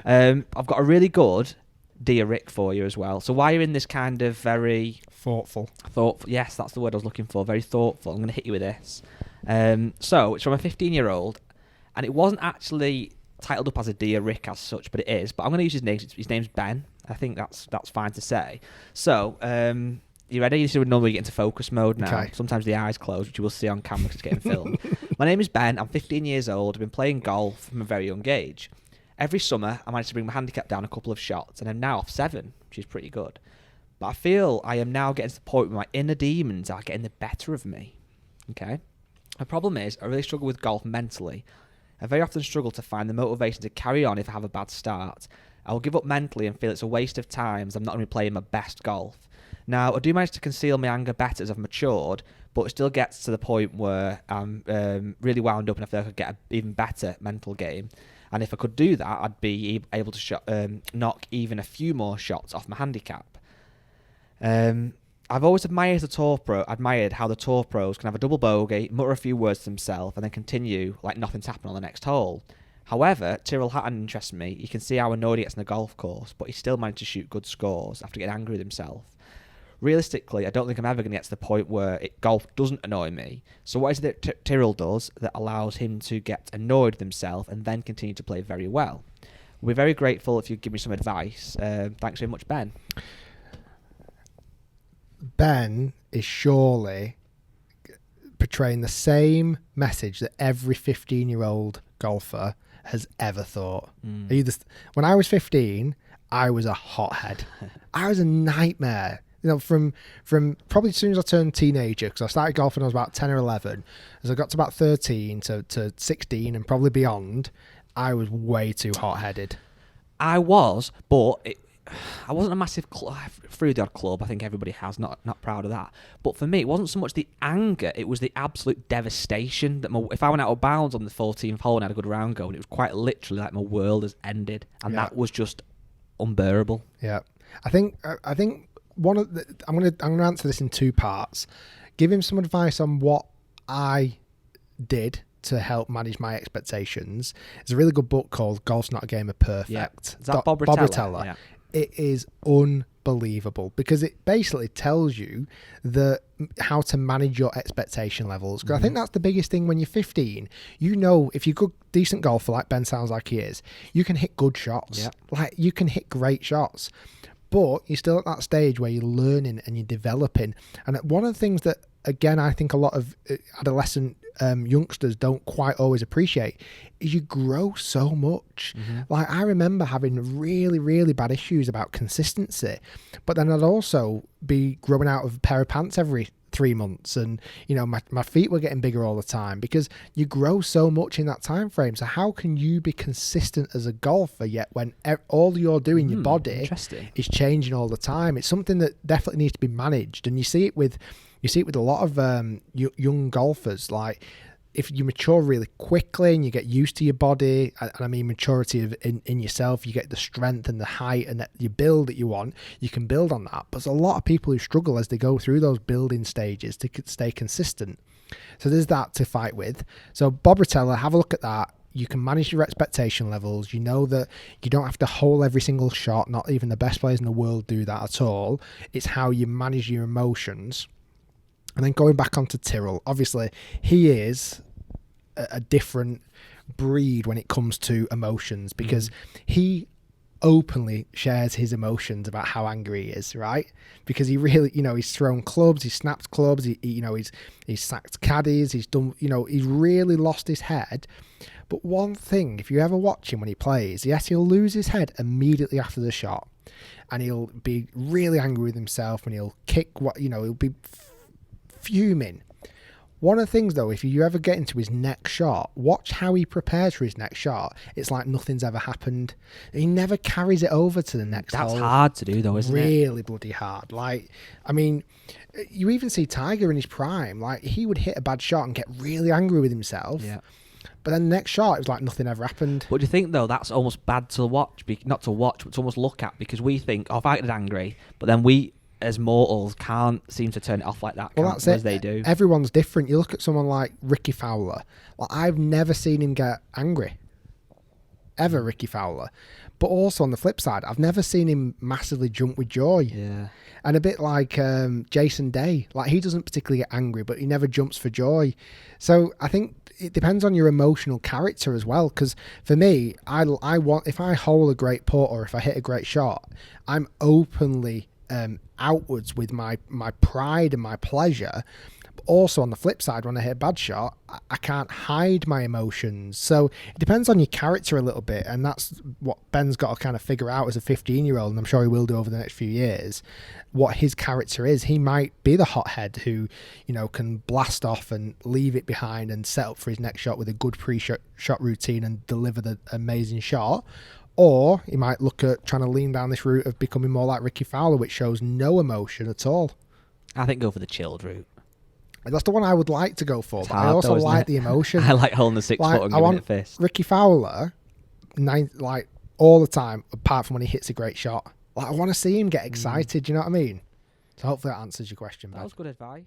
I've got a really good Dear Rick for you as well. So while you're in this kind of very Thoughtful. yes, that's the word I was looking for, very thoughtful, I'm going to hit you with this. So it's from a 15-year-old, and it wasn't actually titled up as a Dear Rick as such, but it is. But I'm going to use his name. His name's Ben. I think that's fine to say. So, you ready? This is when normally get into focus mode now. Okay. Sometimes the eyes close, which you will see on camera because it's getting filmed. My name is Ben. I'm 15 years old. I've been playing golf from a very young age. Every summer, I managed to bring my handicap down a couple of shots, and I'm now off 7, which is pretty good. But I feel I am now getting to the point where my inner demons are getting the better of me. Okay? The problem is, I really struggle with golf mentally. I very often struggle to find the motivation to carry on if I have a bad start. I will give up mentally and feel it's a waste of time as I'm not going to be playing my best golf. Now, I do manage to conceal my anger better as I've matured, but it still gets to the point where I'm really wound up and I feel like I could get an even better mental game. And if I could do that, I'd be able to knock even a few more shots off my handicap. I've always admired how the tour pros can have a double bogey, mutter a few words to themselves, and then continue like nothing's happened on the next hole. However, Tyrrell Hatton interests me. You can see how annoyed he gets on the golf course, but he still managed to shoot good scores after getting angry with himself. Realistically, I don't think I'm ever going to get to the point where golf doesn't annoy me. So what is it that Tyrrell does that allows him to get annoyed with himself and then continue to play very well? We're very grateful if you give me some advice. Thanks very much, Ben. Ben is surely portraying the same message that every 15-year-old golfer has ever thought. When I was 15, I was a hothead. I was a nightmare. You know, from probably as soon as I turned teenager, because I started golfing when I was about 10 or 11. As I got to about 13 to 16 and probably beyond, I was way too hot-headed. I was, but I wasn't a massive through the odd club. I think everybody has. Not proud of that. But for me, it wasn't so much the anger; it was the absolute devastation that if I went out of bounds on the 14th hole and had a good round going, it was quite literally like my world has ended, and that was just unbearable. Yeah, I think one of the, I'm gonna answer this in two parts. Give him some advice on what I did to help manage my expectations. There's a really good book called Golf's Not a Game of Perfect. Yeah. Is that Bob Rotella? Yeah. It is unbelievable because it basically tells you how to manage your expectation levels. Because I think that's the biggest thing when you're 15. You know, if you're a good, decent golfer like Ben sounds like he is, you can hit good shots. Yeah. Like you can hit great shots. But you're still at that stage where you're learning and you're developing. And one of the things that, again, I think a lot of adolescent youngsters don't quite always appreciate is you grow so much. Like I remember having really, really bad issues about consistency, but then I'd also be growing out of a pair of pants every 3 months, and you know my feet were getting bigger all the time because you grow so much in that time frame. So how can you be consistent as a golfer yet when all you're doing, your body is changing all the time? It's something that definitely needs to be managed, and you see it with a lot of young golfers. Like if you mature really quickly and you get used to your body, and I mean maturity in yourself, you get the strength and the height and your build that you want, you can build on that. But there's a lot of people who struggle as they go through those building stages to stay consistent. So there's that to fight with. So Bob Rotella, have a look at that. You can manage your expectation levels. You know that you don't have to hole every single shot. Not even the best players in the world do that at all. It's how you manage your emotions. And then going back onto Tyrrell, obviously he is a different breed when it comes to emotions because he openly shares his emotions about how angry he is, right? Because he really, he's thrown clubs, he's snapped clubs, he's sacked caddies, he's done, he's really lost his head. But one thing, if you ever watch him when he plays, yes, he'll lose his head immediately after the shot, and he'll be really angry with himself, and he'll kick he'll be fuming. One of the things though, if you ever get into his next shot, watch how he prepares for his next shot. It's like nothing's ever happened. He never carries it over to the next hole. That's hard to do though, isn't it? Really bloody hard. Like, I mean, you even see Tiger in his prime. Like, he would hit a bad shot and get really angry with himself. Yeah. But then the next shot, it was like nothing ever happened. But do you think though that's almost bad to watch? Not to watch, but to almost look at, because we think, oh, if I get angry, but then we, as mortals, can't seem to turn it off like that. Well, that's as it. They do. Everyone's different. You look at someone like Ricky Fowler. Like, I've never seen him get angry. Ever, Ricky Fowler. But also on the flip side, I've never seen him massively jump with joy. Yeah. And a bit like Jason Day, like he doesn't particularly get angry, but he never jumps for joy. So I think it depends on your emotional character as well. Because for me, I want, if I hole a great putt or if I hit a great shot, I'm openly outwards with my pride and my pleasure. But also on the flip side, when I hit a bad shot, I can't hide my emotions. So it depends on your character a little bit, and that's what Ben's got to kind of figure out as a 15-year-old, and I'm sure he will do over the next few years, what his character is. He might be the hothead who, you know, can blast off and leave it behind and set up for his next shot with a good pre-shot routine and deliver the amazing shot. Or he might look at trying to lean down this route of becoming more like Ricky Fowler, which shows no emotion at all. I think go for the chilled route. That's the one I would like to go for, It's but I hard also though, isn't like it? the emotion. I like holding the 6 Like, foot and I giving want it a fist. Ricky Fowler, like all the time, apart from when he hits a great shot. Like I want to see him get excited. Do you know what I mean? So hopefully that answers your question, That Ben. was good advice.